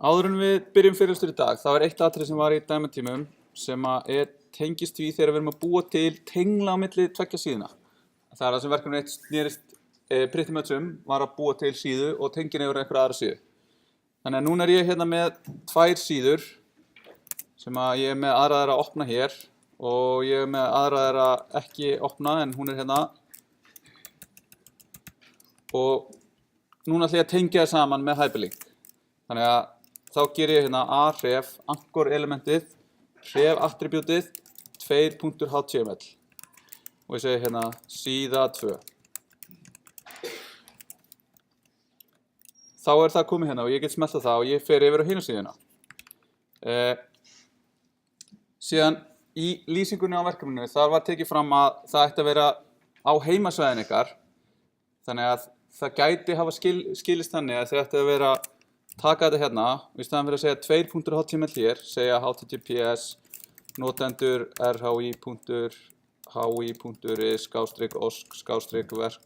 Áður en við byrjum fyrirlestur í dag, þá eitt atriði sem var í dæmatímum sem tengist því þegar við erum að búa til tengla á milli tveggja síðna. Það það sem verkefni eitt snerist pretty much var að búa til síðu og tengja yfir einhverja aðra síðu. Þannig að núna ég hérna með tvær síður sem ég er með aðra þeirra að opna hér og ég er með aðra þeirra ekki opna en hún er hérna. Og núna ætla ég að tengja það saman með hyperlink. Þannig að þá ger ég hérna a-href, anchor elementið, href attribútið, 2.html. Og ég segi hérna síða 2. Þá er það komið hérna og ég get smellt á það og ég fer yfir á hina síðuna. Síðan í lýsingunni á verkefninu þar var tekið fram að það ætti að vera á heimasvæðin ykkar. Þannig að það gæti hafa skilist þannig að þið ætti að vera taka þetta hérna og í staðan fyrir að segja 2.html hér, segja https notendur rhi.is/osk/verk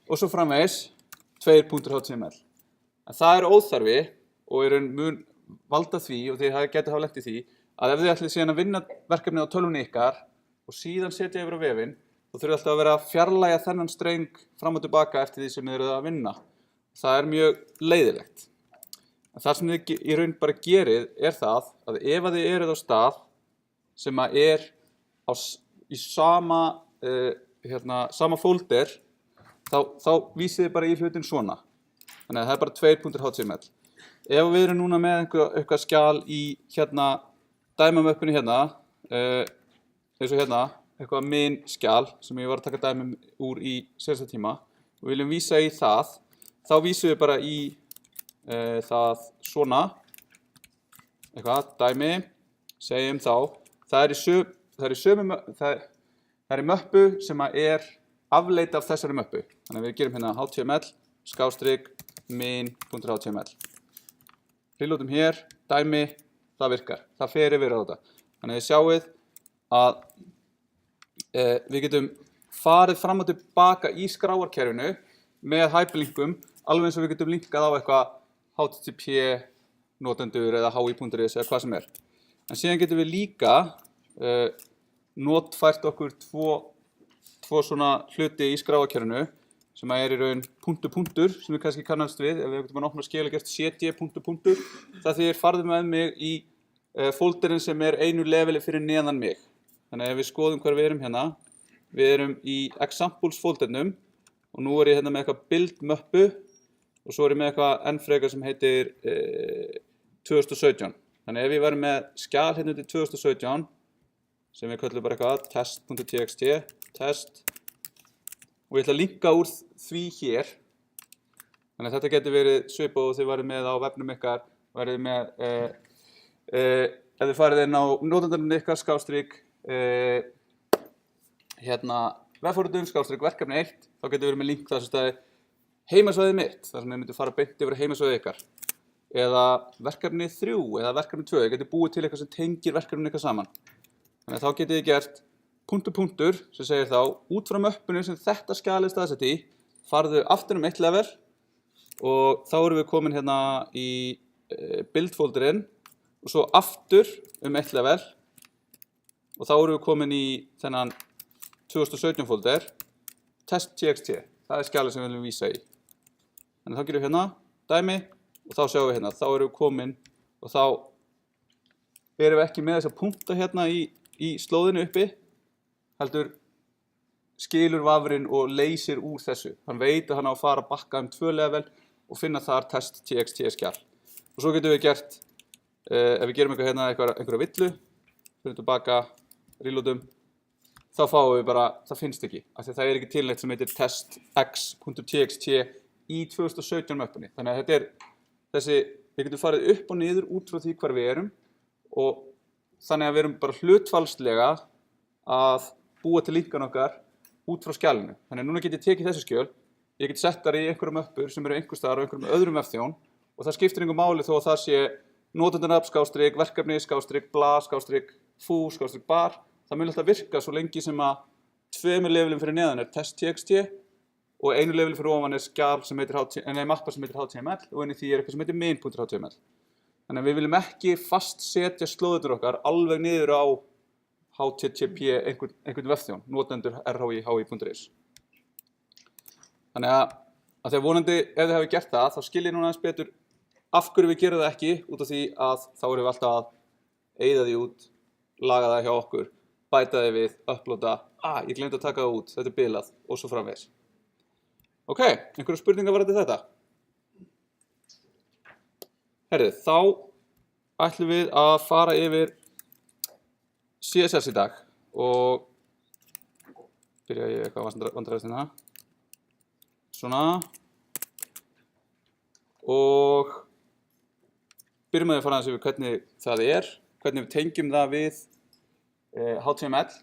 og svo framvegis 2.html. En það er óþarfi og er mun valda því og þið gæti hafa lent í því að ef þið ætlið síðan að vinna verkefnið á tölvunni ykkar og síðan setja yfir á vefinn þá þurfið alltaf að vera að fjarlægja þennan streng fram og tilbaka eftir því sem þið eruð að vinna. Það er mjög leiðilegt. Það sem þið í raun bara gerið er það að ef þið eruð á stað sem er í sama folder þá vísið þið bara í hlutin svona. Þannig að það er bara 2.html. Ef við erum núna með eitthvað skjal í hérna dæmamöppinu hérna, eins og hérna, eitthvað min skjal sem ég var að taka dæmum úr í síðasta tíma og viljum vísa í það, þá vísum við bara í það svona, eitthvað, dæmi, segjum þá, það er í möppu sem er afleit af þessari möppu. Þannig að við gerum hérna html, min.html. Reloadum hér, dæmi, það virkar, það fer yfir á þetta. Þannig að þið sjáið að við getum farið fram og tilbaka í skráarkerfinu með hyperlinkum, alveg eins og við getum linkað á eitthvað http notendur eða hi.is eða hvað sem er. En síðan getum við líka notfært okkur tvo svona hluti í skráarkerfinu sem er í raun punktur sem við kannski kannast við ef við getum að opna skil og gert cd punktur. Það þýðir farðu með mig í folderinn sem er einu leveli fyrir neðan mig. Þannig að ef við skoðum hvar við erum hérna, við erum í examples foldernum og nú er ég hérna með eitthvað build möppu og svo er ég með eitthvað enn frekar sem heitir 2017. Þannig ef ég væri með skjal hérna til 2017 sem við köllum bara eitthvað test.txt, test og ég ætla að linka úr því hér. Þannig að þetta getur verið svipað og þið værið með á vefnum ykkar, værið með ef þið farið inn á notendarinn ykkar skástrík hérna vefforritun /verkefni 1 þá getur við verið með link þar sem staði heimasvæðið mitt, þar sem þið myndir fara beint yfir heimasvæðið ykkar eða verkefni 3 eða verkefni 2, þið getur búið til eitthvað sem tengir verkefni ykkar saman. Þannig að þá getið þið gert punktur sem segir þá út frá möppunni sem þetta skjalið staðsett í, farðu aftur eitt level og þá erum við komin hérna í build folderinn og svo aftur eitt level og þá erum við komin í þennan 2017 folder, test.txt, það er skjalið sem við viljum vísa í. Þannig að þá gerum við hérna, dæmi, og þá sjáum við hérna, þá erum við komin og þá erum við ekki með þessa punkta hérna í slóðinu uppi, heldur skilur vafrinn og leysir úr þessu. Hann veit að hann á að fara að bakka 2 level og finna þar test.txt skjal. Og svo getum við gert, ef við gerum eitthvað hérna, einhverja villu, fyrir tilbaka, reloadum, þá fáum við bara, það finnst ekki. Af því það er ekki til neitt sem heitir test.x.txt í 2017 möppunni. Þannig að þetta er við getum farið upp og niður út frá því hvar við erum og þannig að við erum bara hlutfallslega að búa til linkan okkar út frá skjalinu. Þannig að núna get ég tekið þessi skjöl, ég get sett þar í einhverja möppur sem eru einhvers staðar á einhverjum öðrum vefþjón og það skiptir engu máli þó að það sé notendanafn verkefni bla fú bar. Það mun alltaf virka svo lengi sem að 2 levelum fyrir neðan er test.txt og 1 level fyrir ofan er skjal sem heitir mappa sem heitir html og inn í því er eitthvað sem heitir min.html. Þannig að við viljum ekki fastsetja slóðirnar okkar alveg niður á HTTP einhvern vefþjón, notendur rhi.hi.is. Þannig að þegar vonandi ef þið hafi gert það, þá skiljið núna aðeins betur af hverju við gerum það ekki, út af því að þá erum við alltaf að eyða því út, laga það hjá okkur, bæta því við, uploada, ég glemdi að taka það út, þetta er bilað og svo framvegis. Ok, einhverju spurningar varðandi þetta? Herrið, þá ætlum við að fara yfir CSS í dag og byrja ég eitthvað vandræðist hérna. Svona. Og byrjum að fara aðeins yfir hvernig það er, hvernig við tengjum það við HTML,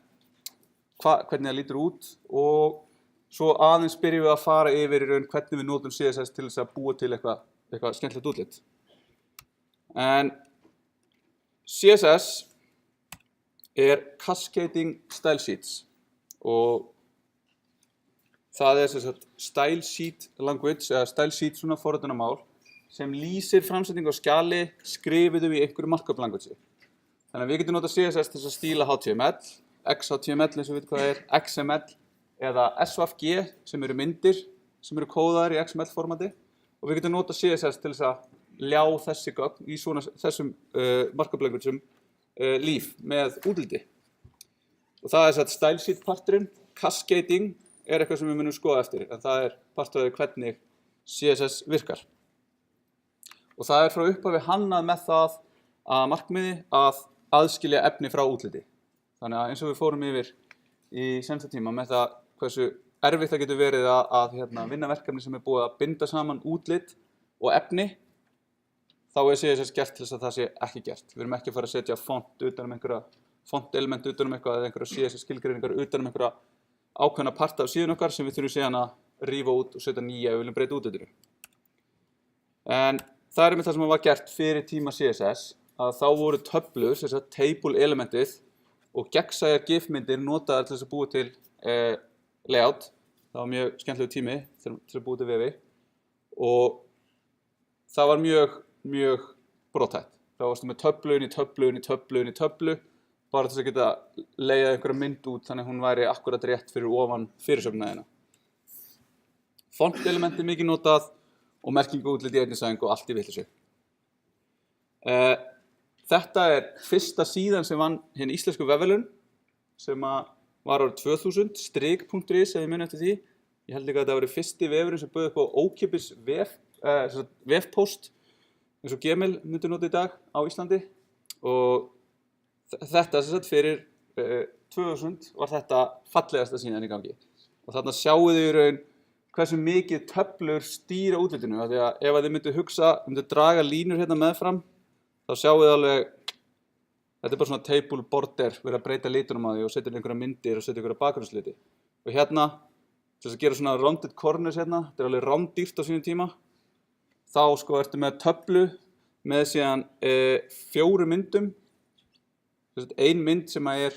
hvernig það lítur út og svo aðeins byrjum við að fara yfir í raun hvernig við notum CSS til þess að búa til eitthvað skemmtilegt útlit. En CSS er Cascading Style Sheets og það er sem sagt Style Sheet Language eða Style Sheet svona forritunarmál sem lýsir framsetningu á skjali skrifuðu í einhverju markup language. Þannig að við getum notað CSS til að stíla HTML, XHTML eins og við veitum hvað það er, XML eða SVG sem eru myndir sem eru kóðaðar í XML formati og við getum notað CSS til þess að ljá þessi gögn í þessum markup languageum líf með útliti. Og það er Style Sheet parturinn, Cascading er eitthvað sem við munum skoða eftir, en það er partur af hvernig CSS virkar. Og það er frá upphafi hannað með það að markmiði að aðskilja efni frá útliti. Þannig að eins og við fórum yfir í seinasta tíma með það hversu erfitt það getur verið að vinna verkefni sem er búið að binda saman útlit og efni, þá er CSS gert til þess að það sé ekki gert. Við erum ekki að fara að setja font utan einhverja fontelement utan eitthvað eða einhverja CSS skilgreiningar utan einhverja ákveðna parta af síðan okkar sem við þurfum síðan að rífa út og setja nýja ef við viljum breyta útlitinu. En það er með það sem var gert fyrir tíma CSS að þá voru töflur, þess að table elementið og gegnsæjar GIF-myndir notaðar til þess að búa til layout. Það var mjög skemmtilegu tími til að búa til vefi og það var mjög brothætt. Það varstu með töflu bara til þess að geta leiða einhverja mynd út þannig að hún væri akkurat rétt fyrir ofan fyrirsögnaðina. Font-element er mikið notað og merkingu útlit í einnisæðing og allt í vitleysu. Þetta er fyrsta síðan sem vann hinn íslensku vefverðlaun sem var árið 2000, strik.is ef ég muni eftir því. Ég held líka að þetta var fyrsti vefurinn sem bauð upp á ókeypis vefpost eins og Gmail myndi nota í dag á Íslandi og þetta sem sagt fyrir 2000 var þetta fallegasta síðan í gangi og þarna sjáu þið í raun hversu mikið töflur stýra útlitinu af því að ef þið myndu draga línur hérna meðfram þá sjáu þið alveg þetta er bara svona table border verið að breyta litunum á því og setja einhverja myndir og setja einhverja bakgrunnssliti og hérna til þess að gera svona rounded corners hérna þetta er alveg rándýrt á sínum tíma þá sko ertu með töflu með síðan 4 myndum ein mynd sem er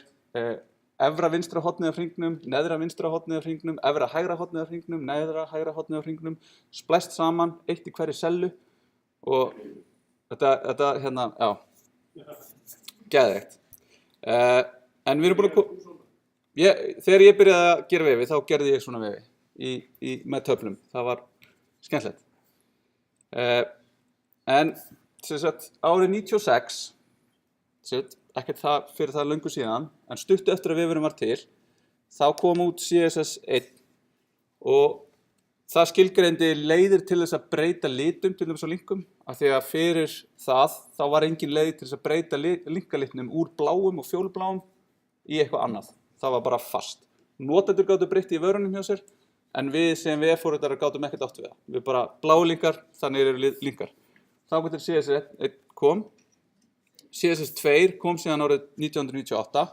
efra vinstra hornið af hringnum, neðra vinstra hornið af hringnum, efra hægra hornið af hringnum, neðra hægra hornið af hringnum, splæst saman, eitt í hverri sellu og þetta hérna, geðveikt. En við erum búin að þegar ég byrjaði að gera vefi, þá gerði ég svona vefi með töflum. Það var skemmtilegt. En sem sagt, árið 96, ekkert fyrir það löngu síðan, en stuttu eftir að vefurinn var til, þá kom út CSS 1 og það skilgreindi leiðir til þess að breyta litum til þess að linkum, af því að fyrir það, þá var engin leið til þess að breyta linkalitnum úr bláum og fjólubláum í eitthvað annað. Það var bara fast. Notendur gátu breytt í vörunum hjá sér, en við sem vefforritarar gátum ekkert átt við það. Við bara bláu linkar, þannig eru linkar. Þá til CSS 1 kom. CSS 2 kom síðan árið 1998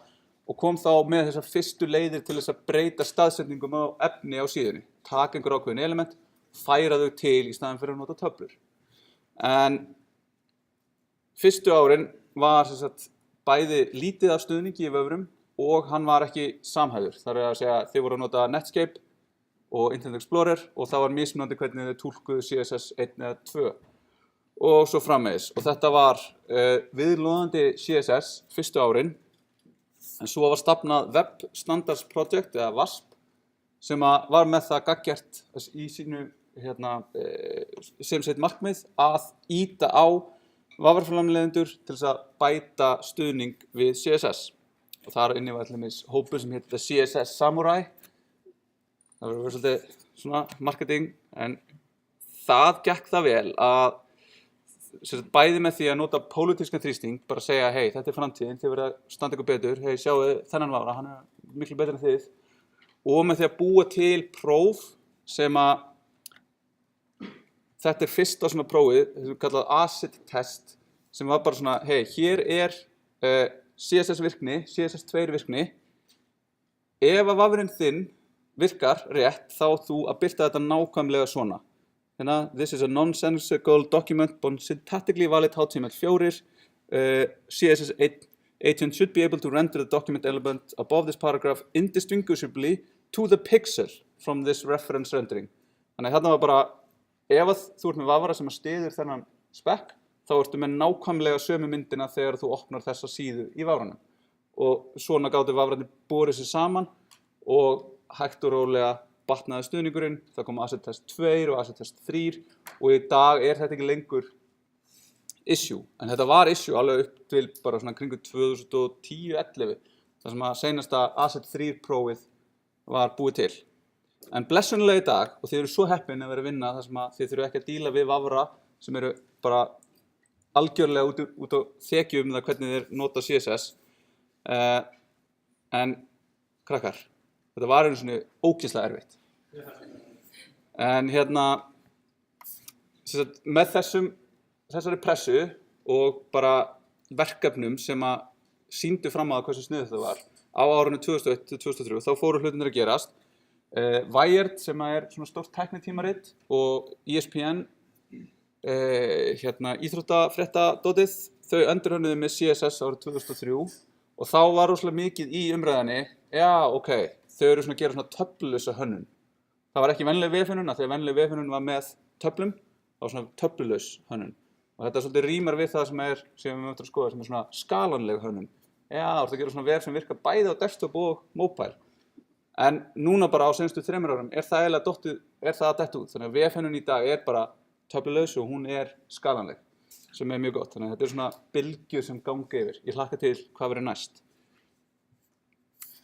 og kom þá með þessar fyrstu leiðir til þess að breyta staðsetningum á efni á síðunni. Taka einhver ákveðin element, færa þau til í staðinn fyrir að nota töflur. En fyrstu árin var sem sagt, bæði lítið af stuðningi í vefrum og hann var ekki samhæfður. Það er að segja að þið voru að nota Netscape og Internet Explorer og það var mismunandi hvernig þau túlkuðu CSS 1 eða 2. og svo framvegis. Og þetta var viðloðandi CSS fyrstu árin, en svo var stafnað Web Standards Project, eða WASP, sem var með það gagngert í sínu sem sitt markmið að ýta á vafraframleiðendur til þess að bæta stuðning við CSS. Og þar inni var til dæmis hópur sem heitir CSS Samurai. Það var svolítið svona marketing, en það gekk það vel að bæði með því að nota pólitískan þrýsting, bara segja, hei, þetta er framtíðin, þið verða að standa ykkur betur, hei, sjáu þennan vafra, hann er miklu betur en þið, og með því að búa til próf sem að, þetta er fyrsta svona prófið, þetta er kallað ACID test, sem var bara svona, hei, hér er CSS virkni, CSS2 virkni, ef að vafrinn þinn virkar rétt, þá þú að birta þetta nákvæmlega svona. This is a nonsensical document, but syntactically valid HTML4. CSS agent should be able to render the document element above this paragraph indistinguishably to the pixel from this reference rendering. Þannig að hérna var bara, ef þú ert með vafra sem styður þennan spekk, þá ertu með nákvæmlega sömu myndina þegar þú opnar þessa síðu í vafranum. Og svona gátu vafrarnir borið sér saman og hægt og rólega batnaði stuðningurinn, það kom ACID test 2 og ACID test 3 og í dag er þetta ekki lengur issue, en þetta var issue alveg upp til bara svona kringu 2010-11 þar sem að seinasta ACID 3 prófið var búið til. En blessunlega í dag, og þið eru svo heppin að vera að vinna þar sem að þið þurfu ekki að díla við vafra sem eru bara algjörlega út á þekju það hvernig þeir nota CSS, en krakkar, þetta var einu svona ógeðslega erfitt. En með þessari pressu og bara verkefnum sem að sýndu fram á hversu sniðugt það var á árinu 2001-2003, þá fóru hlutirnir að gerast. Wired, sem er svona stórt tæknitímarit, og ESPN, íþróttafréttadótið, þau endurhönnuðu með CSS árið 2003 og þá var rosalega mikið í umræðinni, já, ok, þau eru svona að gera svona töflulausa hönnun. Það var ekki venjuleg vefhönnun, af því að venjuleg vefhönnun var með töflum, það var svona töflulaus hönnun. Og þetta svolítið rímar við það sem við möttum að skoða, sem er svona skalanleg hönnun. Já, það er að gera svona vef sem virkar bæði á desktop og mobile. En núna bara á seinustu 3 árum er það að detta út. Þannig að vefhönnun í dag er bara töflulaus og hún er skalanleg, sem er mjög gott. Þannig að þetta er svona bylgjur sem ganga yfir. Ég hlakka til hvað verður næst.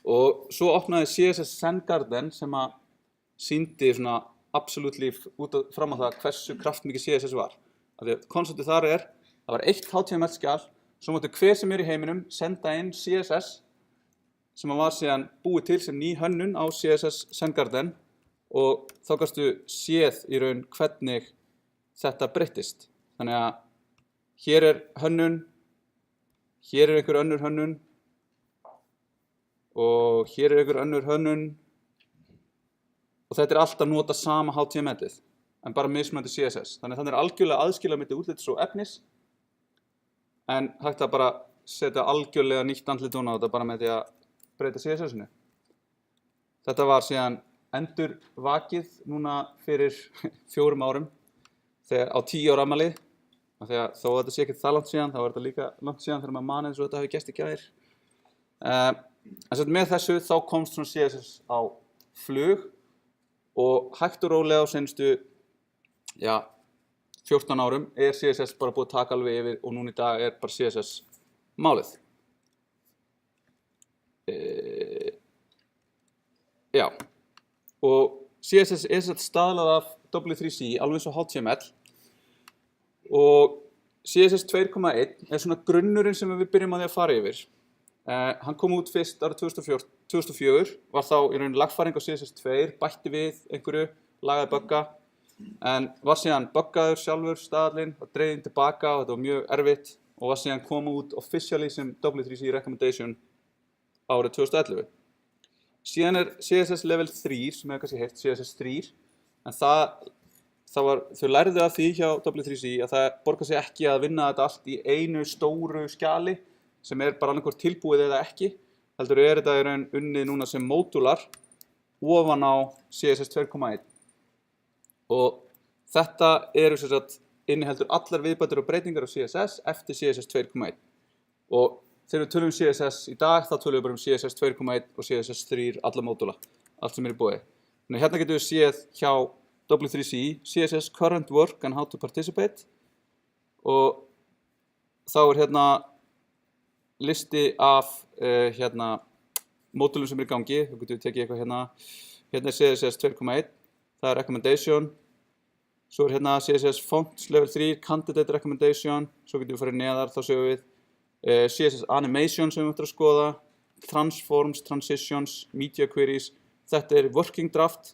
Og svo opnaði CSS Zen sem að sýndi svona absolutely fram á það hversu kraftmikið CSS var. Af því að konseptið þar er, það var 1 HTML-skjal, svo mátti hver sem er í heiminum senda inn CSS sem var síðan búið til sem ný hönnun á CSS Zen og þá gastu séð í raun hvernig þetta breyttist. Þannig að hér er hönnun, hér er einhver önnur hönnun og hér er einhver önnur hönnun og þetta er alltaf nota sama HTML-ið en bara mismunandi CSS. Þannig að það er algjörlega aðskilja milli útlits og efnis en hægt að bara setja algjörlega nýtt andlit á þetta bara með því að breyta CSS-inu. Þetta var síðan endurvakið núna fyrir 4 árum þegar á 10 ára afmælið. Þegar þó að þetta sé ekki það langt síðan, þá var þetta líka langt síðan þegar maður man eins og þetta hafi gerst í gær. En með þessu þá komst svona CSS á flug og hægt og rólega á seinustu 14 árum er CSS bara búið að taka alveg yfir og núna í dag er bara CSS málið. Og CSS er staðlað af W3C alveg eins og HTML og CSS 2.1 er svona grunnurinn sem við byrjum að því að fara yfir. Hann kom út fyrst árið 2004, var þá í raun lagfæring á CSS 2, bætti við einhverju, lagaði bugga, en var síðan buggaður sjálfur staðallinn, var dreginn tilbaka og þetta var mjög erfitt og var síðan koma út officially sem W3C recommendation árið 2011. Síðan er CSS level 3, sem hefur kannski heyrt, CSS 3, en þau lærðu af því hjá W3C að það borgar sig ekki að vinna þetta allt í einu stóru skjali sem er bara annað hvort tilbúið eða ekki. Heldur er þetta í raun unnið núna sem módular ofan á CSS 2.1. Og þetta eru sem sagt inniheldur allar viðbætur og breytingar á CSS eftir CSS 2.1 og þegar við tölum CSS í dag þá tölum við bara CSS 2.1 og CSS 3 alla módula, allt sem í boði. Þannig hérna getum við séð hjá W3C CSS current work and how to participate og þá hérna listi af hérna módulum sem í gangi. Þá getum við tekið eitthvað hérna CSS 2.1, það recommendation, svo hérna CSS fonts level 3, candidate recommendation, svo getum við farið neðar, þá séum við CSS animation sem við ætlum að skoða, transforms, transitions, media queries, þetta working draft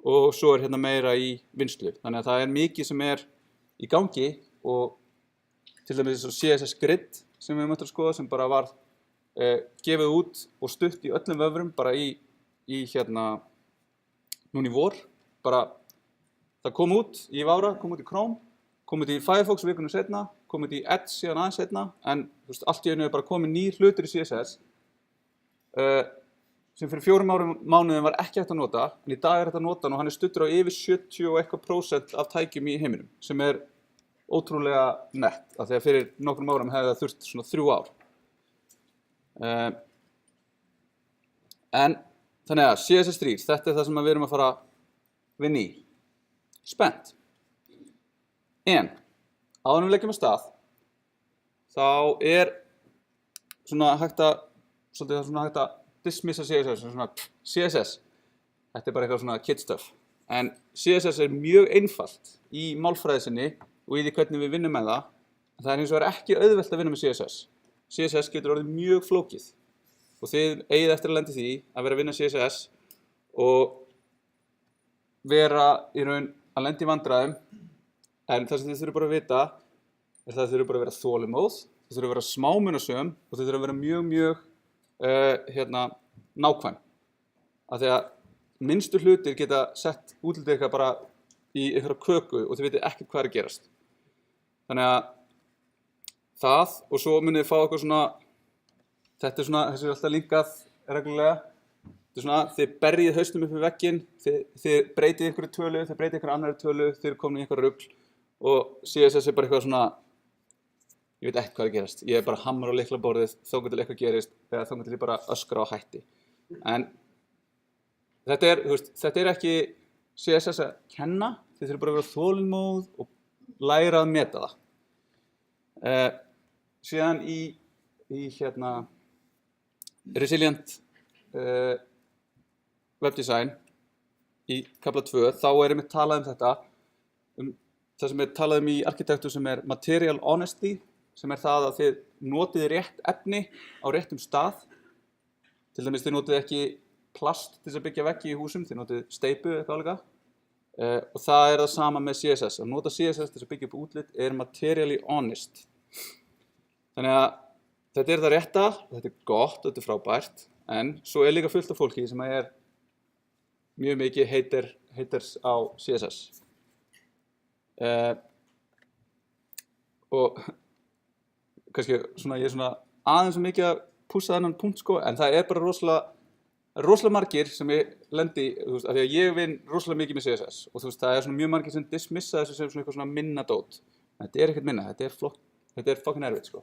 og svo hérna meira í vinnslu. Þannig að það mikið sem í gangi og til dæmis CSS grid sem við ætlum að skoða sem bara var gefið út og stutt í öllum vöfrum bara í hérna núna í vor, bara það kom út í Vávra, kom út í Chrome, kom út í Firefox vikunum setna, kom út í Edge síðan aðeins setna, en allt í einu bara komið nýr hlutur í CSS sem fyrir 4 mánuðum var ekki hægt að nota, en í dag hægt að nota hann og hann studdur á yfir 70 og eitthvað % af tækjum í heiminum, sem ótrúlega nett, af því að fyrir nokkrum árum hefði það þurft svona 3 ár. En þannig að CSS 3, þetta það sem við erum að fara vinna í. Spennt. En áður en við leggjum af stað, þá svona hægt að dismissa CSS, svona CSS. Þetta bara eitthvað svona kid stuff. En CSS mjög einfalt í málfræði sinni og í því hvernig við vinnum með það. En það hins vegar ekki auðvelt að vinna með CSS. CSS getur orðið mjög flókið. Og þið eigið eftir að lenda í því að vera að vinna CSS og vera í raun að lenda í vandræðum, en það sem þið þurfum bara að vita það þið þurfum bara að vera þolinmóð, þið þurfum að vera smámunasöm og þið þurfum að vera mjög nákvæm. Af því að minnstu hlutir geta sett útlitið eitthvað bara í einhverja köku og þið vitið ekki hvað að gerast. Þannig að það og svo munið þið fá eitthvað svona, þetta þessi alltaf linkað reglulega. Þetta svona, þið berjið hausnum upp við vegginn, þið breytið einhverju tölu, þið breytið einhverju annarri tölu, þið eru komin í einhverju rugl og CSS bara eitthvað svona, ég veit ekki hvað að gerast. Ég bara hamra á lyklaborðið, þangað til eitthvað gerist, eða þangað til ég bara öskra á hætti. En þetta ekki CSS að kenna, þið þurfum bara að vera þolinmóð og læra að meta það. Síðan í Resilient webdesign í kafla 2, þá einmitt talað þetta, það sem talað í arkitektur sem material honesty, sem það að þið notið rétt efni á réttum stað. Til dæmis þið notið ekki plast til þess að byggja veggi í húsum, þið notið steypu eitthvað álíka. Og það það sama með CSS. Að nota CSS til þess að byggja upp útlit materially honest. Þannig að þetta það rétta, þetta gott, þetta frábært, en svo líka fullt af fólki sem mjög mikið haters á CSS. Og kannski ég aðeins mikið að pússa þennan punkt sko, en það bara rosalega margir sem ég lendi í, af því að ég vinn rosalega mikið með CSS og það mjög margir sem dismissa þessu sem eitthvað svona minna dót. Þetta ekkert minna, þetta fucking erfitt sko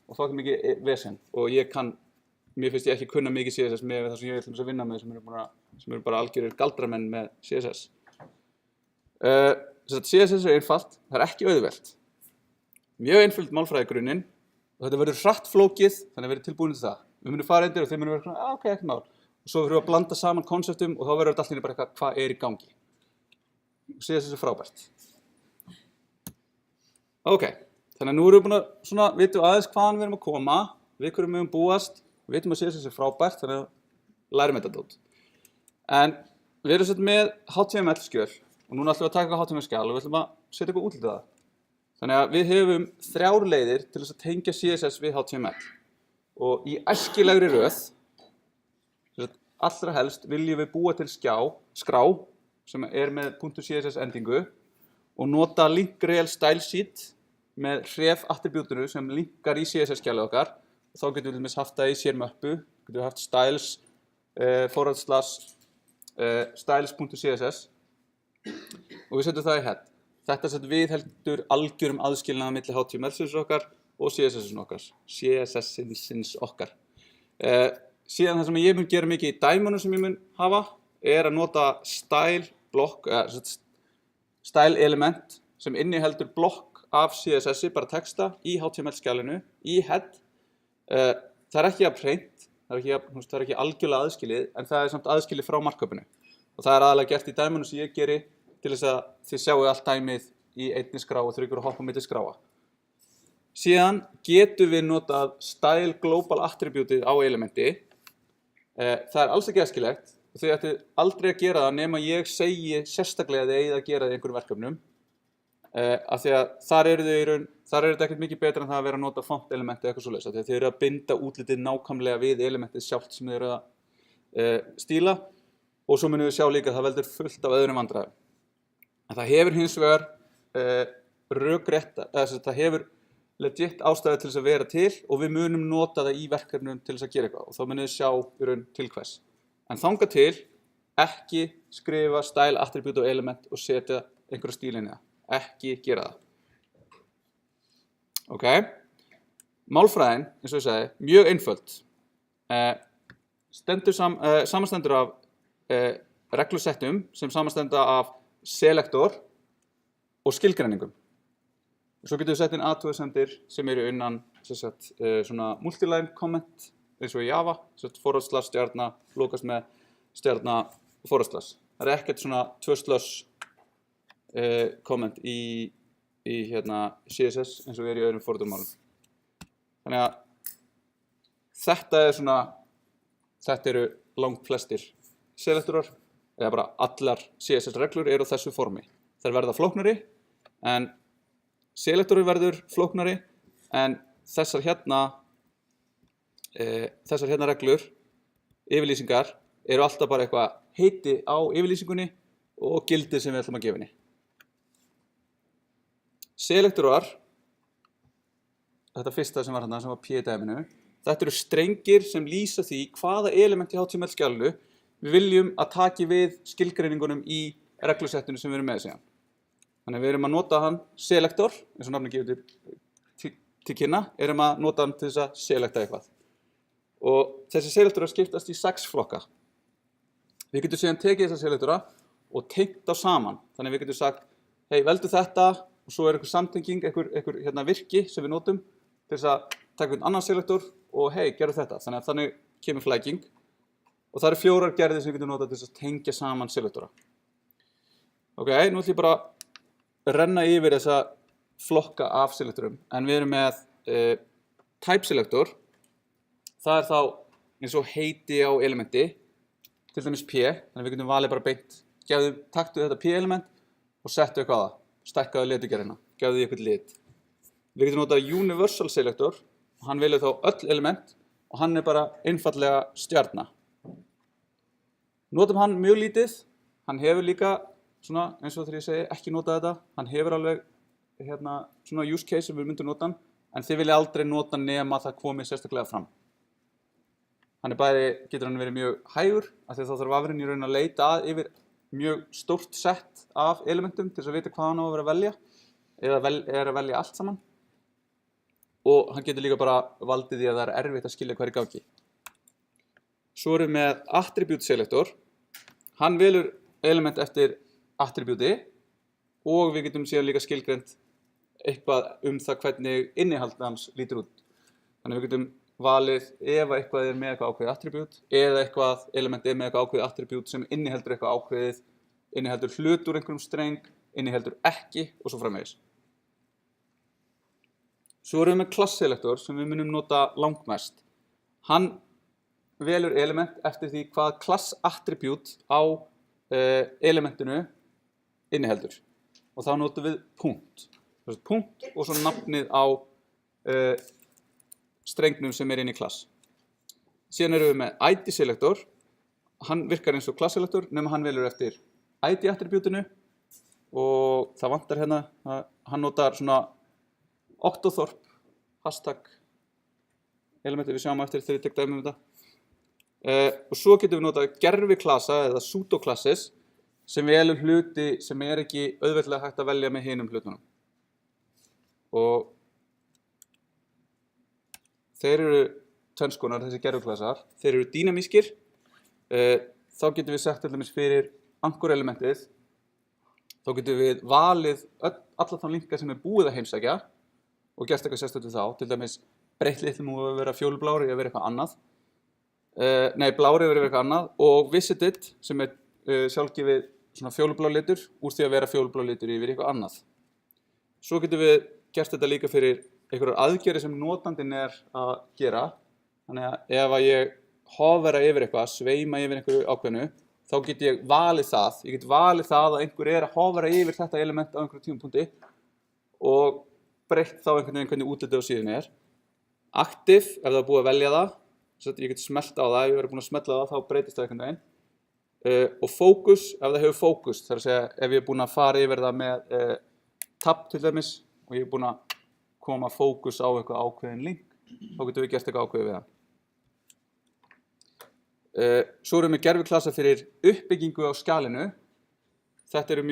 og fucking mikið vesen og mér finnst ég ekki kunna mikið CSS með það sem ég ætlum að vinna með sem eru bara algjörir galdramenn með CSS. CSS einfalt, það ekki auðvelt. Mjög einföld málfræðigrunninn og þetta verður hratt flókið, þannig að verið tilbúin til það. Við munum fara undir og þeir munum vera svona, ok, ekkert mál. Og svo verðum við að blanda saman konseptum og þá verður þetta allt bara eitthvað, hvað í gangi. Og CSS frábært. Ok, þannig að nú erum við búin að vitum aðeins hvaðan við erum að koma, við hverjum við búast, við vitum að CSS frábært, þannig að lærum þetta dót. En við erum sett með HTML-skjöl og núna ætlum við að taka HTML-skjal og við ætlum að setja eitthvað útlitið það. Þannig að við höfum 3 leiðir til þess að tengja CSS við HTML. Og í æskilegri röð, allra helst viljum við búa til skrá sem með .css endingu og nota link rel style sheet með href attribútinu sem linkar í CSS-skjalið okkar. Og þá getum við haft það í sér möppu, getum við haft styles /styles.css og við setjum það í head. Þetta sem viðheldur algjörum aðskilnaði milli HTML-sins okkar og CSS-sins okkar. Síðan það sem ég mun gera mikið í dæmunum sem ég mun hafa að nota style element sem inniheldur blokk af CSS-i, bara texta, í HTML-skjalinu, í head. Það ekki að hreint, það ekki algjörlega aðskilið, en það samt aðskilið frá markupinu. Og það aðalega gert í dæmunum sem ég geri til þess að þið sjáu allt dæmið í einni skrá og þurfi að hoppa á milli skráa. Síðan getum við notað style global attribute á elementi. Það alls ekki æskilegt og þið ættu aldrei að gera það nema ég segi sérstaklega að þið eigið að gera það í einhverjum verkefnum. Af því að þar eru þetta ekkert mikið betra en það að vera að nota font elementi eitthvað svoleiðis. Af því að þið eru að binda útlitið nákvæmlega við elementið sjálft sem þið eru að stíla og svo munum við sjá líka að það veldur fullt af öðrum vandræðum. En það hefur hins vegar það hefur legit ástæðu til þess að vera til og við munum nota það í verkefnum til þess að gera eitthvað og þá munum við sjá til hvers. En þangað til ekki skrifa style attribute og element og setja einhverja stíl inn í það. Ekki gera það. Ok. Málfræðin, eins og ég segi, mjög einföld. Samanstendur af reglusettum sem samanstenda af selektor og skilgreiningum. Svo getum við sett inn athugasemdir sem eru innan svona multiline comment eins og í Java, forward/, stjarna, lokast með stjarna og forward/. Það ekkert svona 2/ comment í CSS eins og í öðrum forritunarmálum. Þannig að þetta eru langt flestir selektorar, eða bara allar CSS-reglur eru á þessu formi. Þær verða flóknari, en selektorir verður flóknari, en þessar hérna reglur, yfirlýsingar, eru alltaf bara eitthvað heiti á yfirlýsingunni og gildið sem við ætlum að gefa henni. Selektorar, þetta fyrsta sem var hérna, sem var p-dæminu, þetta eru strengir sem lýsa því hvaða element í HTML-skjalinu við viljum að taki við skilgreiningunum í reglusettinu sem við erum með síðan. Þannig að við erum að nota hann selektor, eins og nafnið gefur til kynna, erum að nota hann til þess að selekta eitthvað. Og þessi selektorar skiptast í 6 flokka. Við getum síðan tekið þessa selektora og tengt á saman. Þannig að við getum sagt, hei, veldu þetta, og svo einhver samtenging, einhver virki sem við notum til þess að taka einn annan selektor og hei, gerðu þetta. Þannig kemur flæking. Og það eru 4 gerðir sem við getum notað til þess að tengja saman selektora. Ok, nú ætlum ég bara renna yfir þessa flokka af selektorum, en við erum með type selektor. Það þá eins og heiti á elementi, til dæmis p, þannig að við getum valið bara beint, taktu þetta p-element og settu eitthvað á það, stækkaðu litugerðina, gefðu því eitthvað lit. Við getum notað universal selektor, og hann velur þá öll element og hann bara einfallega stjarna. Notum hann mjög lítið, hann hefur líka svona, eins og þegar ég segi, ekki nota þetta. Hann hefur alveg svona use case sem við myndum nota hann, en þið vilja aldrei nota nema það komi sérstaklega fram. Hann getur hann verið mjög hægur, af því þá þarf vafrinn í raun að leita yfir mjög stórt sett af elementum til þess að vita hvað hann á að vera að velja, eða er að velja allt saman. Og hann getur líka bara valdið því að það erfitt að skilja hvað er í gangi. Svo erum við með attribute selektor. Hann velur element eftir attribúti og við getum síðan líka skilgreint eitthvað það hvernig innihald hans lítur út. Þannig við getum valið ef eitthvað er með eitthvað ákveðið attribút eða eitthvað element er með eitthvað ákveðið attribút sem inniheldur eitthvað ákveðið, inniheldur hlut úr einhverjum streng, inniheldur ekki og svo framvegis. Svo erum við með class selektor sem við munum nota langmest. Hann velur element eftir því hvað class attribút á elementinu inniheldur og þá notum við punkt og svo nafnið á strengnum sem inn í class. Síðan erum við með ID selektor. Hann virkar eins og class selektor nema hann velur eftir ID attribútinu og það vantar hérna hann notar svona octothorpe hashtag elementi við sjáum eftir þegar ég tek dæmi um þetta. Og svo getum við notað gerfiklassa eða pseudoclasses sem velur hluti sem er ekki auðveldlega hægt að velja með hinum hlutunum. Og þeir eru tvenns konar, þessi gerviglasar. Þeir eru dýnamískir. Þá getum við sett til dæmis fyrir ankorelementið. Þá getum við valið alla þá linka sem er búið að heimsækja og gert eitthvað sérstakt við þá. Til dæmis breytt litlum og vera fjólublári eða vera eitthvað annað. Blári eða vera eitthvað annað. Og visited sem er sjálfgefið svona fjólublá litur úr því að vera fjólublá litur yfir eitthvað annað. Svo getum við gert þetta líka fyrir einhverjar aðgerðir sem notandinn er að gera. Þannig að ef að ég hofera yfir eitthvað, sveima yfir einhverju ákveðnu, þá get ég valið það. Ég get valið það að einhver er að hofera yfir þetta element á einhverju tímapunkti og breytt þá einhvern veginn hvernig útlitið á síðunni er. Active, ef það er búið að velja það, svo ég get smellt á það, ef ég verið búin að smelta á það, þá breytist það einhvern veginn. Og focus, ef það hefur focus, þar að segja ef ég er búin að fara yfir það með tab til dæmis og ég er búin að koma fókus á eitthvað ákveðin link, þá getum við gert eitthvað ákveðið við það. Svo erum við gerviklasa fyrir uppbyggingu á skjalinu. Þetta eru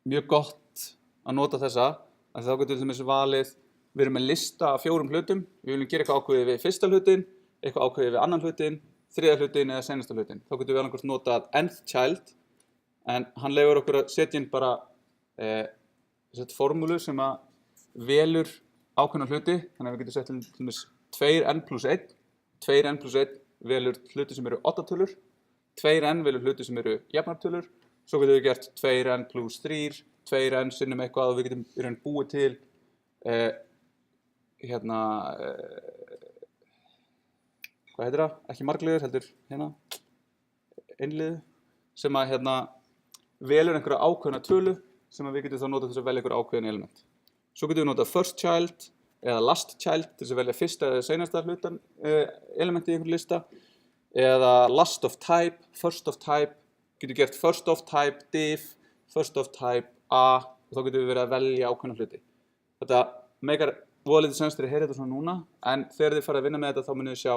mjög gott að nota þessa, að þá getum við til dæmis valið, við erum með lista af 4 hlutum, við viljum gera eitthvað ákveðið við fyrsta hlutin, eitthvað ákveðið við annan hlutin, þriðja hlutin eða seinasta hlutin. Þá getum við annarkvort notað nth child, en hann leyfir okkur að setja inn bara formúlu sem að velur ákveðna hluti, þannig að við getum sett til dæmis 2n + 1. 2n + 1 velur hluti sem eru 8 tölur, 2n velur hluti sem eru jafnar tölur, svo getum við gert 2n + 3, 2n sinnum eitthvað og við getum í raun búið til hvað heitir það? Ekki margliður, heldur einliður, sem að velur einhverja ákveðna tölu sem við getum þá notað til að velja einhver ákveðin element. Svo getum við notað first child eða last child til að velja fyrsta eða seinasta hlutan elementi í einhverju lista, eða last of type, first of type, getum gert first of type div, first of type a og þá getum við verið að velja ákveðna hluti. Þetta meikar voða lítið sens þegar ég heyri þetta svona núna, en þegar þið farið að vinna með þetta þá munið þið sjá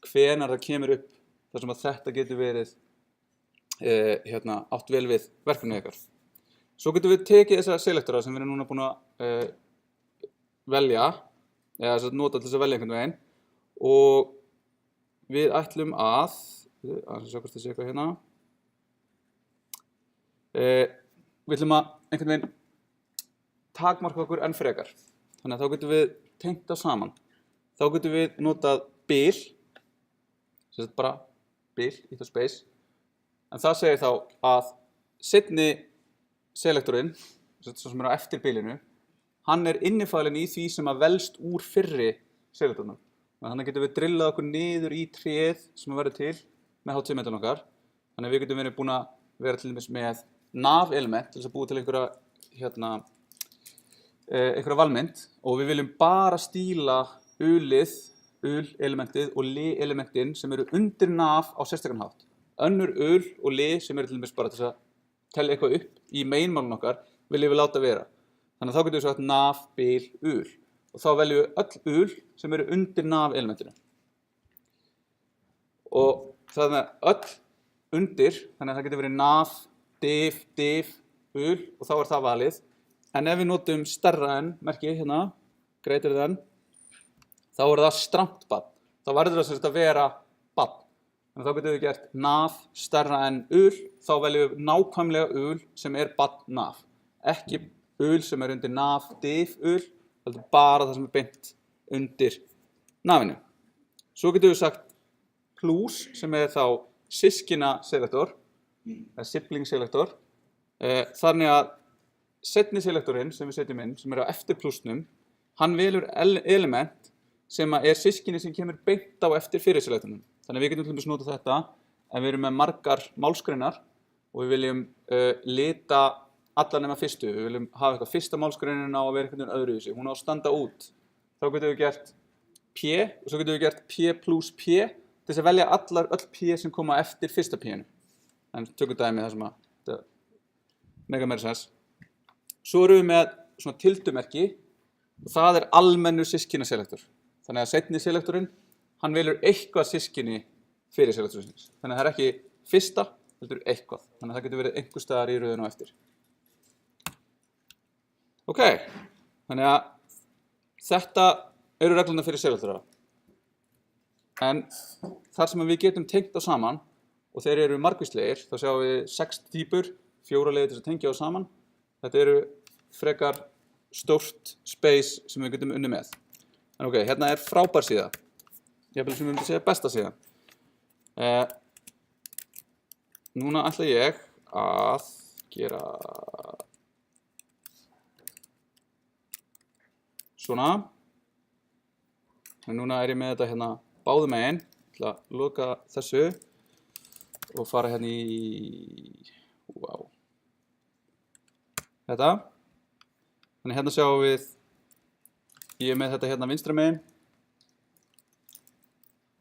hvenær það kemur upp þar sem að þetta getur verið átt vel við verkefnið ykkar. Svo getum við tekið þessa selektora sem við erum núna búin að velja, eða nota til þess að velja einhvern veginn, og við ætlum að sjá hvort það sé eitthvað hérna. Við ætlum að einhvern veginn takmarka okkur enn frekar. Þannig að þá getum við tengt það saman. Þá getum við notað bil, bara bil, ít og space, en það segir þá að seinni selektorinn, svo sem er á eftir bilinu, hann er innifalinn í því sem að velst úr fyrri selektornum. Þannig getum við drillað okkur niður í tréð sem verður til með HTML-un okkar. Þannig að við getum verið búin að vera til dæmis með nav element til þess að búa til einhverja valmynd og við viljum bara stíla ul-elementið og li-elementin sem eru undir nav á sérstakann hátt. Önnur ul og li sem eru til dæmis bara til þess að telja eitthvað upp í mainmálun okkar viljum við láta vera. Þannig að þá getum við sagt nav, bil, ul og þá veljum við öll ul sem eru undir nav elementinu. Og þannig að öll undir, þannig að það getur verið nav, div, ul og þá er það valið. En ef við notum stærra en merki hérna, greater than, þá er það strangt barn. Þá verður það sem sagt að vera barn. Þannig að þá getum við gert nav stærra en ul, þá veljum við nákvæmlega ul sem er barn nav. Ekki ul sem er undir nav, div, ul, heldur bara það sem er beint undir nafinu. Svo getum við sagt plus sem er þá systkina selektor, eða sibling selektor. Þannig að seinni selektorinn sem við setjum inn, sem er á eftir plusnum, hann velur element sem er systkini sem kemur beint á eftir fyrir selektornum. Þannig að við getum til dæmis nota þetta ef við erum með margar málsgreinar og við viljum lita alla nema fyrstu. Við viljum hafa eitthvað fyrsta málsgreinin á að vera einhvern veginn öðruvísi. Hún á að standa út. Þá getum við gert P og svo getum við gert P plus P til þess að velja öll P sem koma eftir fyrsta P-inu. En tökum dæmi það sem að þetta mega meira sens. Svo erum við með svona tildumerki og það er almennur systkina selektor. Þannig að seinni selektorinn hann velur eitthvað systkini fyrir selektorsins. Þannig að það er ekki fyrsta, heldur eitthvað. Þannig að það getur verið einhvers staðar í röðinu á eftir. Ok, þannig að þetta eru reglurnar fyrir seglhaldara. En þar sem við getum tengt á saman og þeir eru margvíslegir, þá sjáum við 6 týpur, 4 leiðir til að tengja á saman. Þetta eru frekar stórt space sem við getum unnið með. En ok, hérna er frábær síða. Ég vil sem við myndum segja besta síða. Núna ætla ég að gera svona. En núna er ég með þetta hérna báðum megin. Ég ætla að loka þessu og fara hérna í þetta. Þannig hérna sjáum við, ég er með þetta hérna vinstra megin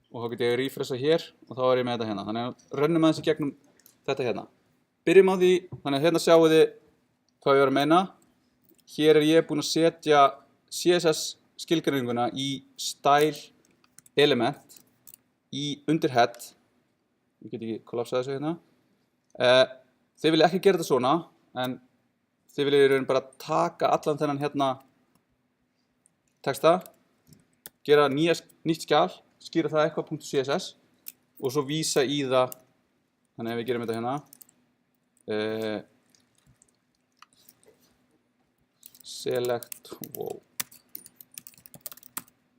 og þá get ég refresha hér og þá er ég með þetta hérna. Þannig að rönnum aðeins í gegnum þetta hérna. Byrjum á því, þannig að hérna sjáum við hvað ég var að meina. Hér er ég búinn að setja CSS skilgreininguna í style element undir head. Ég get ekki kollapsað þessu hérna. Þið viljið ekki gera þetta svona, en þið viljið í raun bara taka allan þennan hérna texta, gera nýtt skjal, skýra það eitthvað .css og svo vísa í það. Þannig ef við gerum þetta hérna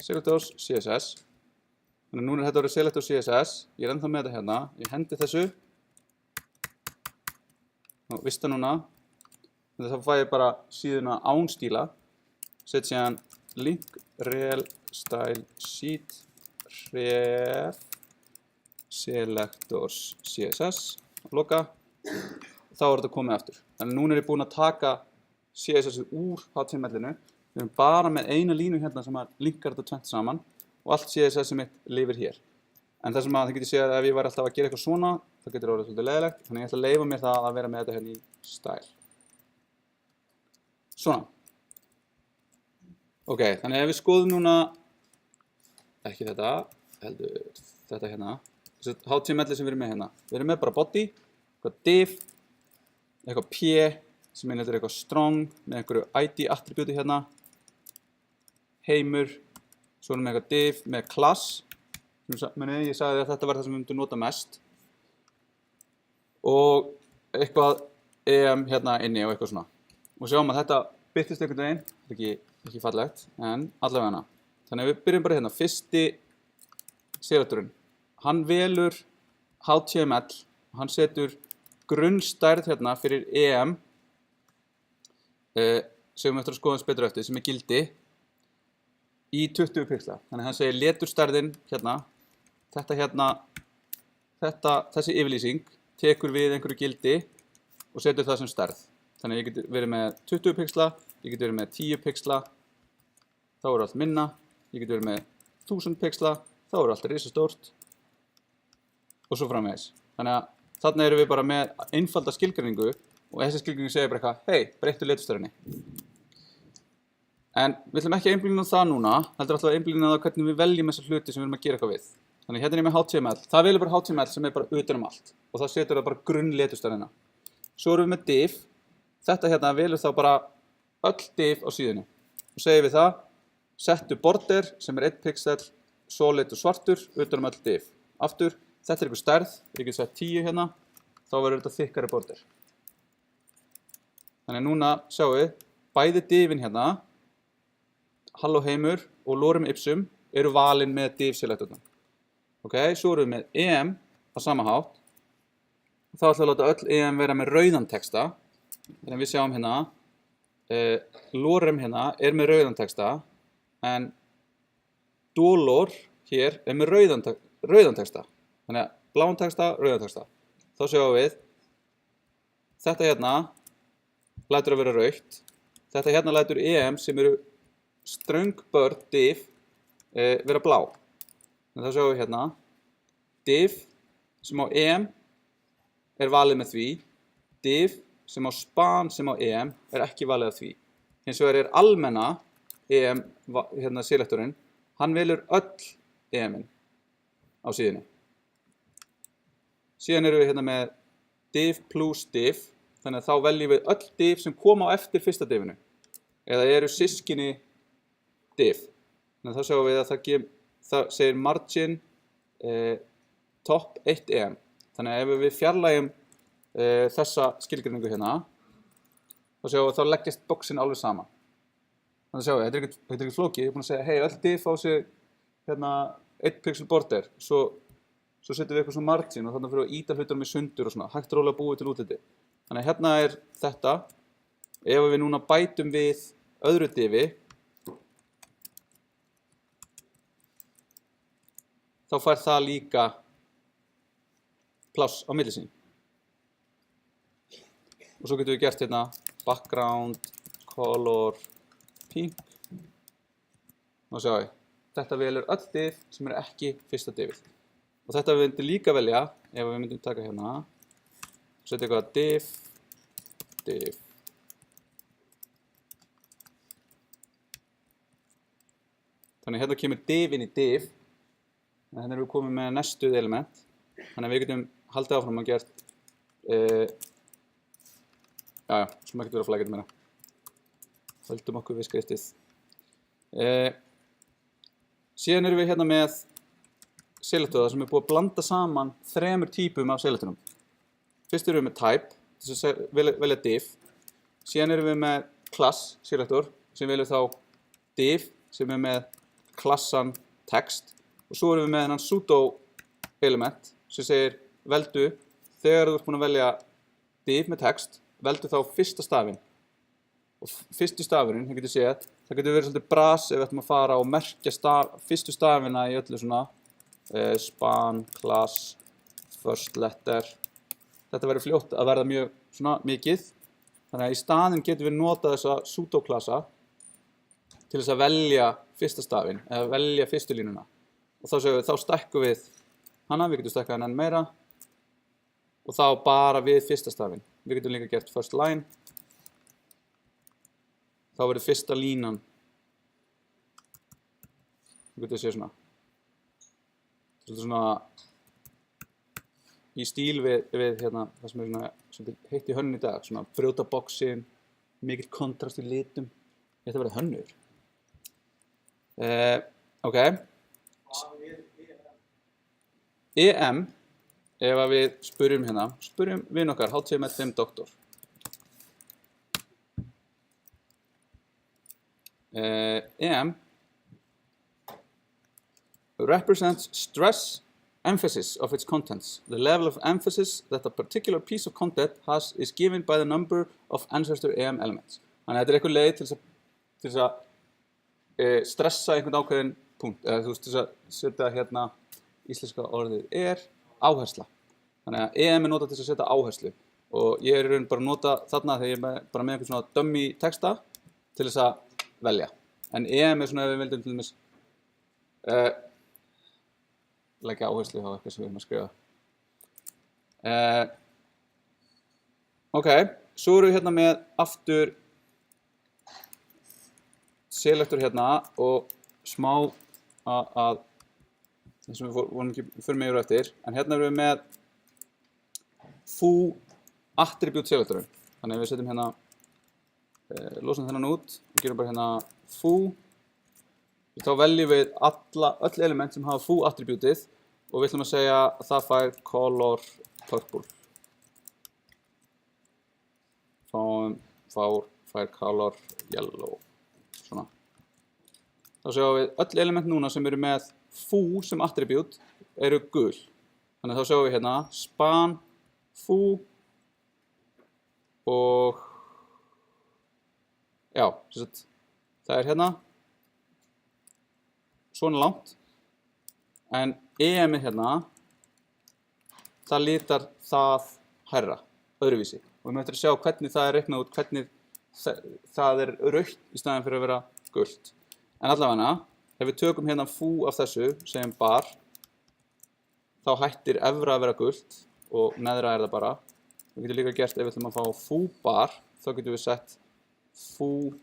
selectors CSS. Þannig núna er þetta orðið selectors CSS. Ég er ennþá með þetta hérna. Ég hendi þessu. Nú, vista núna. Þannig þá fæ ég bara síðuna án stíla. Set síðan link rel style sheet ref selectors CSS og loka. Þá er þetta komið aftur. Þannig núna er ég búinn að taka CSS úr HTML-inu. Við erum bara með eina línu hérna sem linkar þetta tvennt saman og allt CSS mitt lifir hér. En það sem þið getið séð að ef ég væri alltaf að gera eitthvað svona, það getur orðið svolítið leiðilegt. Þannig ég ætla að leyfa mér það að vera með þetta hérna í style. Svona. Ok, þannig ef við skoðum núna, ekki þetta, heldur þetta hérna, þessi HTML sem við erum með hérna. Við erum með bara body, eitthvað div, eitthvað p, sem er eitthvað strong, með einhverju id attribúti hérna, heimur, svo erum við eitthvað div með class, ég sagði að þetta var það sem við myndum nota mest, og eitthvað em hérna inni og eitthvað svona. Og sjáum að þetta birtist einhvern veginn, þetta er ekki fallegt, en allavega hana. Þannig að við byrjum bara hérna, fyrsti selectorinn, hann velur HTML, hann setur grunnstærð hérna fyrir EM, sem við eftir að skoða betur eftir, sem er gildi, í 20 pixla. Þannig að hann segir leturstærðin hérna, þetta hérna, þessi yfirlýsing, tekur við einhverju gildi og setur það sem stærð. Þannig að ég get verið með 20 pixla, ég get verið með 10 pixla, þá er allt minna, ég get verið með 1000 pixla, þá er allt risastórt og svo framvegis. Þannig að þarna erum við bara með einfalda skilgreiningu og þessi skilgreining segir bara eitthvað, hei, breyttu leturstærðinni. En við ætlum ekki að einblína á það núna, heldur alltaf að einblína á það hvernig við veljum þessa hluti sem við erum að gera eitthvað við. Þannig hérna er ég með HTML, það velur bara HTML sem er bara utan allt og það setur það bara grunnleturstærðina. Svo erum við með div, þetta hérna velur þá bara öll div á síðunni. Og segir við það, settu border sem er 1 pixel, solid og svartur, utan öll div. Aftur, þetta er einhver stærð, ég get sett 10 hérna, þá verður þetta þykkari border. Þannig núna sjáum við, bæði divin hérna, Halló heimur og lorem ipsum eru valin með div selectornum. Ok, svo erum við með EM á sama hátt. Þá ætlum við að láta öll EM vera með rauðan texta. Þannig að við sjáum hérna, lorem hérna er með rauðan texta, en dolor hér er með rauðan texta. Þannig að bláan texta, rauðan texta. Þá sjáum við, þetta hérna lætur að vera rautt. Þetta hérna lætur EM sem eru ströng börn div vera blá. Þannig þá sjáum við hérna div sem á EM er valið með því, div sem á span sem á EM er ekki valið af því. Hins vegar er almenna EM hérna selektorinn, hann velur öll EM-in á síðunni. Síðan erum við hérna með div plus div, þannig að þá veljum við öll div sem koma á eftir fyrsta divinu, eða eru systkini div. Þannig að þá sjáum við að það segir margin top 1em. Þannig að ef við fjarlægjum þessa skilgreiningu hérna, þá sjáum við að þá leggjast boxin alveg saman. Þannig að sjáum við, þetta er ekkert flókið, ég er búinn að segja, hei, öll div á sig hérna 1 pixel border, svo setjum við eitthvað svona margin og þannig fyrir að íta hlutunum í sundur og svona, hægt rólega búið til útliti. Þannig að hérna er þetta, ef við núna bætum við öðru divi, þá fær það líka pláss á milli sín. Og svo getum við gert hérna background color pink. Og sjáum við, þetta velur öll div sem er ekki fyrsta divið. Og þetta við myndum líka velja, ef við myndum taka hérna, setja eitthvað div. Þannig hérna kemur div inn í div, en hérna erum við komið með næstuð element. Þannig að við getum haldið áfram og gert, svo maður getur verið að flækja þetta meira. Höldum okkur við skriftið. Síðan erum við hérna með selektora sem er búið að blanda saman 3 típum af selektorum. Fyrst erum við með type, þess að velja div. Síðan erum við með class selektor sem velja þá div sem er með klassan text. Og svo erum við með hennan pseudo element sem segir veldu, þegar þú ert búin að velja div með text, veldu þá fyrsta stafinn. Og fyrstu stafurinn, það getur verið svolítið bras ef við ætlum að fara og merkja fyrstu stafina í öllu svona span, class, first letter. Þetta verður fljótt að verða mjög svona mikið. Þannig að í staðinn getum við notað þessa pseudo-klassa til þess að velja fyrsta stafinn, eða velja fyrstu línuna. Og þá stækkum við hana, við getum stækkað hana enn meira. Og þá bara við fyrsta stafinn. Við getum líka gert first line. Þá verður fyrsta línan. Við getum séð svona. Svona í stíl við hérna, það sem er svona heitt í hönnun í dag, svona brjóta boxin, mikill kontrast í litum. Þetta verður hönnur. Ok. EM, ef við spurjum vin okkar, HTML5 doktor. EM represents stress emphasis of its contents. The level of emphasis that a particular piece of content has is given by the number of ancestor EM elements. Þannig að þetta er eitthvað leið til þess að stressa einhvern ákveðin punkt, eða þú veist, til þess að setja hérna íslenska orðið áhersla. Þannig að EM er notað til þess að setja áherslu og ég er í raun bara að nota þarna þegar ég er bara með einhvern svona dummy texta til þess að velja. En EM er svona ef við vildum til dæmis leggja áherslu á eitthvað sem við erum að skrifa. Ok, svo erum við hérna með aftur selektor hérna og smá að þess að við vorum ekki fyrir mig yfir eftir, en hérna erum við með foo attribute selektorum. Þannig að við setjum hérna, losum þennan út og gerum bara hérna foo. Þá veljum við öll element sem hafa foo attributið og við ætlum að segja að það fær color purple. Fær color yellow. Svona. Þá sjáum við öll element núna sem eru með foo sem attribute eru gul. Þannig að þá sjáum við hérna span, foo og já, það er hérna svona langt, en EM-ið hérna, það litar það hærra, öðruvísi. Og við möttum að sjá hvernig það er reiknað út, hvernig það er rautt í staðinn fyrir að vera gult. En allavega, ef við tökum hérna foo af þessu, segjum bar, þá hættir efra að vera gult og neðra er það bara. Við getum líka gert ef við ætlum að fá foo bar, þá getum við sett foo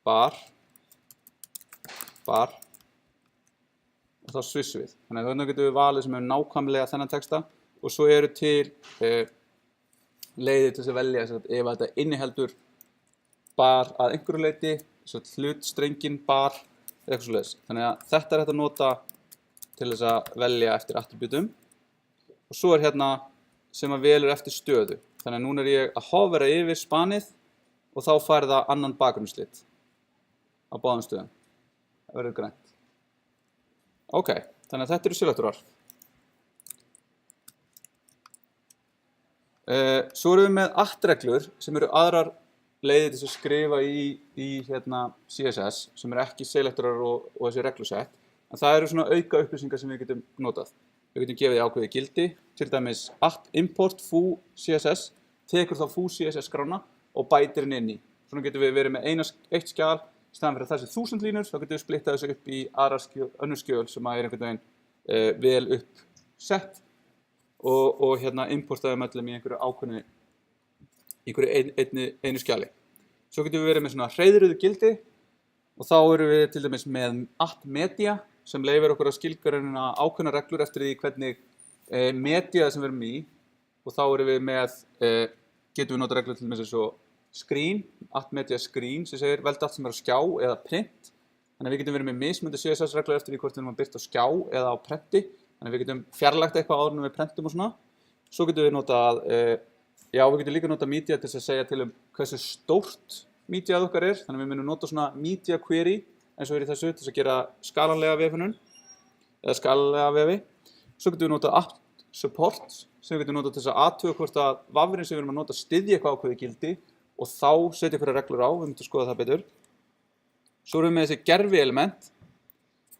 bar og þá svissum við. Þannig að þannig getum við valið sem er nákvæmlega þennan texta og svo eru til leiðir til þess að velja ef þetta inniheldur bar að einhverju leyti, hlutstrengin bar eða eitthvað svoleiðis. Þannig að þetta er hægt að nota til þess að velja eftir attribútum og svo er hérna sem að velur eftir stöðu. Þannig að núna er ég að hovera yfir spanið og þá fær það annan bakgrunnslit á báðum stöðum. Það verður grænt. Ok, þannig að þetta eru selektorar. Svo erum við með at-reglur sem eru aðrar leiðir til að skrifa í CSS sem eru ekki selektorar og þessi reglusett. En það eru svona auka upplýsingar sem við getum notað. Við getum gefið ákveðið gildi, til dæmis at-import foo CSS, tekur þá foo CSS skrána og bætir henni inn í. Svona getum við verið með eitt skjal, í staðan fyrir þessi 1000 línur, þá getum við splittað þessu upp í önnur skjöl sem er einhvern veginn vel uppsett og importaðum öllum í einhverju einu skjali. Svo getum við verið með svona hreiðruðu gildi og þá erum við til dæmis með at-media sem leyfir okkur að skilgreina ákveðnar reglur eftir því hvernig media sem við erum í og þá erum við með, getum við nota reglur til dæmis eins og screen, at-media screen sem segir veldu allt sem er á skjá eða print. Þannig að við getum verið með mismunandi CSS reglur eftir því hvort við erum að birta á skjá eða á prenti. Þannig að við getum fjarlægt eitthvað áður en við prentum og svona. Svo getum við notað, við getum líka notað media til að segja til hversu stórt mediað okkar er. Þannig að við munum nota svona media query eins og er í þessu til að gera skalanlega vefunum eða skalanlega vefi. Svo getum við notað apt support sem við getum notað til að athuga hvort að vafrinn sem við erum að nota styðji eitthvað ákveðið gildi og þá setja einhverja reglur á, við myndum að skoða það betur. Svo erum við með þessi gerfi element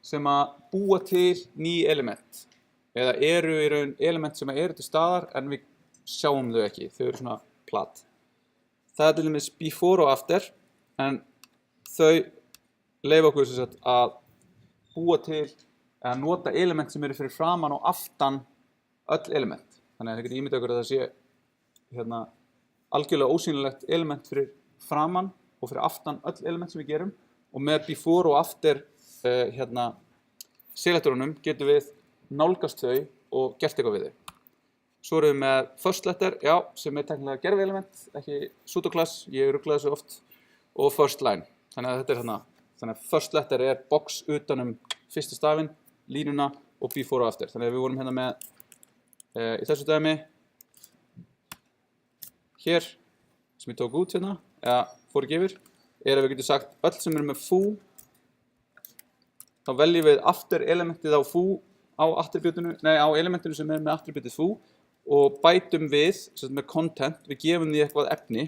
sem að búa til ný element eða eru í raun element sem eru til staðar en við sjáum þau ekki, þau eru svona platt. Það er til dæmis before og after en þau leyfa okkur sem sagt að búa til eða nota element sem eru fyrir framan og aftan öll element. Þannig að þið getur ímyndað okkur að það sé algjörlega ósýnilegt element fyrir framan og fyrir aftan öll element sem við gerum og með before og after selektorunum getum við nálgast þau og gert eitthvað við þau. Svo erum við með first letter, sem er teknilega gerfi element, ekki pseudo-class, ég ruglaði þessu oft, og first line. Þannig að þetta er þannig að first letter er box utanum fyrsta stafinn, línuna og before og after. Þannig að við vorum hérna með í þessu dæmi hér sem ég tók út hérna, eða fór ekki yfir, er að við getum sagt öll sem eru með foo, þá veljum við after elementið á foo á elementinu sem er með attributið foo og bætum við með content, við gefum því eitthvað efni,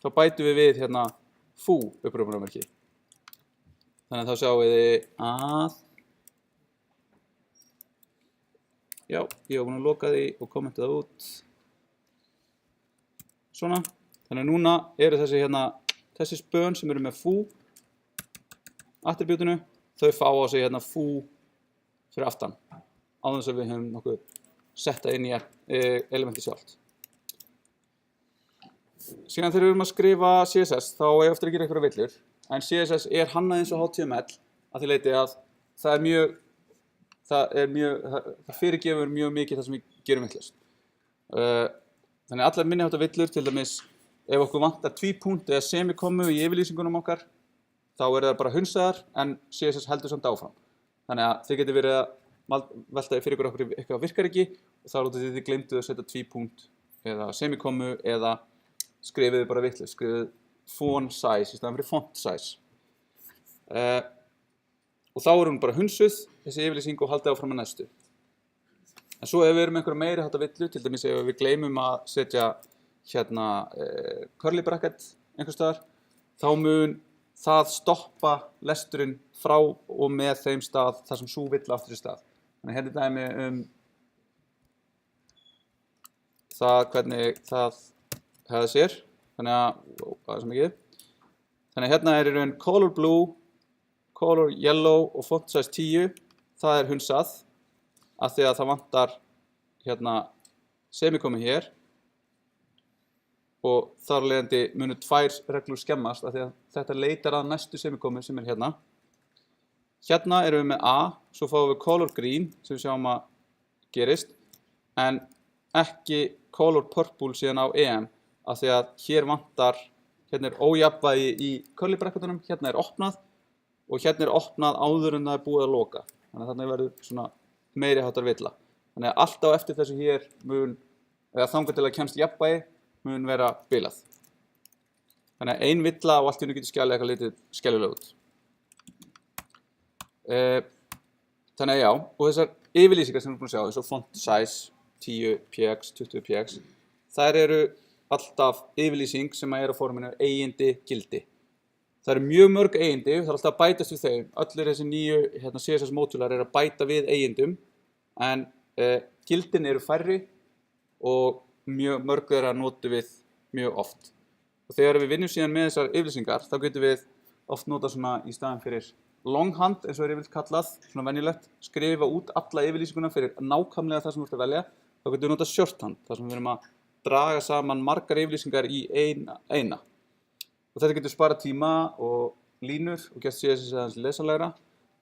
þá bætum við hérna foo uppröpunarmerki. Þannig að þá sjáum við að ég var búinn að loka því og kommenta það út. Svona, þannig að núna eru þessi spön sem eru með foo attributinu, þau fá á sig hérna foo fyrir aftan, á þess að við höfum nokkuð setta inn í elementi sjálft. Síðan þegar við erum að skrifa CSS þá er eftir að gera einhverja villur, en CSS er hannað eins og HTML að því leyti að það fyrirgefur mjög mikið það sem við gerum vitlaust. Þannig að allar minniháttar villur, til dæmis ef okkur vantar tvípunkt eða semikomu í yfirlýsingunum okkar, þá eru það bara hunsaðar en CSS heldur samt áfram. Þannig að þið getur verið að veltaði fyrir ykkur okkur eitthvað virkar ekki og þá er út af því þið gleymduð að setja tvípunkt eða semikomu eða skrifiðu bara vitlaust, skrifiðu font size í staðan fyrir font size. Og þá er hún bara hunsuð, þessi yfirlýsing og haldið áfram að næstu. En svo ef við erum einhverja meiri hátta villu, til dæmis ef við gleymum að setja curly bracket einhvers staðar, þá mun það stoppa lesturinn frá og með þeim stað þar sem sú villa áttur í stað. Þannig hérna er dæmi það hvernig það hefði sér. Þannig að, það er svo mikið. Þannig að hérna er í raun color blue, color yellow og font size 10. Það er hunsað af því að það vantar semikomu hér. Og þar af leiðandi munu tvær reglur skemmast af því að þetta leitar að næstu semikomu sem er hérna. Hérna erum við með A, svo fáum við color green sem við sjáum að gerist, en ekki color purple síðan á EM, af því að hér vantar, hérna ójafnvægi í curly-brekkutunum, hérna opnað og hérna opnað áður en það búið að loka. Þannig að þarna verður svona meiri háttar villa. Þannig að allt á eftir þessu hér eða þangað til að kemst jafnvægi, mun vera bilað. Þannig að ein villa og allt í einu getur skjalið eitthvað litið skelfilega út. Þannig að já, og þessar yfirlýsingar sem við erum búin að sjá, eins og font size 10px, 20px, þær eru alltaf yfirlýsing sem er á forminu eigindi gildi. Það eru mjög mörg eigindi, það er alltaf að bætast við þeim. Allir þessi nýju CSS módular eru að bæta við eigindum, en gildin eru færri og mjög mörg þeirra notum við mjög oft. Og þegar við vinnum síðan með þessar yfirlýsingar, þá getum við oft nota svona í staðinn fyrir longhand, eins og er yfirleitt kallað, svona venjulegt, skrifa út alla yfirlýsinguna fyrir nákvæmlega það sem þú ert að velja. Þá getum við nota shorthand, þar sem við erum að draga saman margar yfirlýsingar í eina. Og þetta getur sparað tíma og línur og gert CSS aðeins lesanlegra,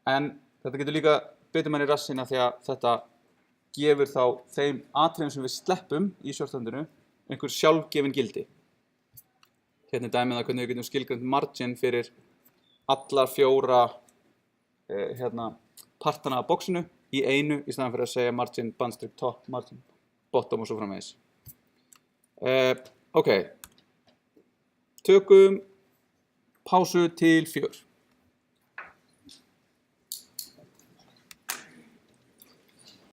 en þetta getur líka betur manni rassina því að þetta gefur þá þeim atriðum sem við sleppum í shorthandinu einhver sjálfgefin gildi. Hérna er dæmið að hvernig við getum skilgreint margin fyrir allar 4 partana af boxinu í einu í staðan fyrir að segja margin bandstrip top, margin bottom og svo framvegis. Ok, tökum pásu til 4.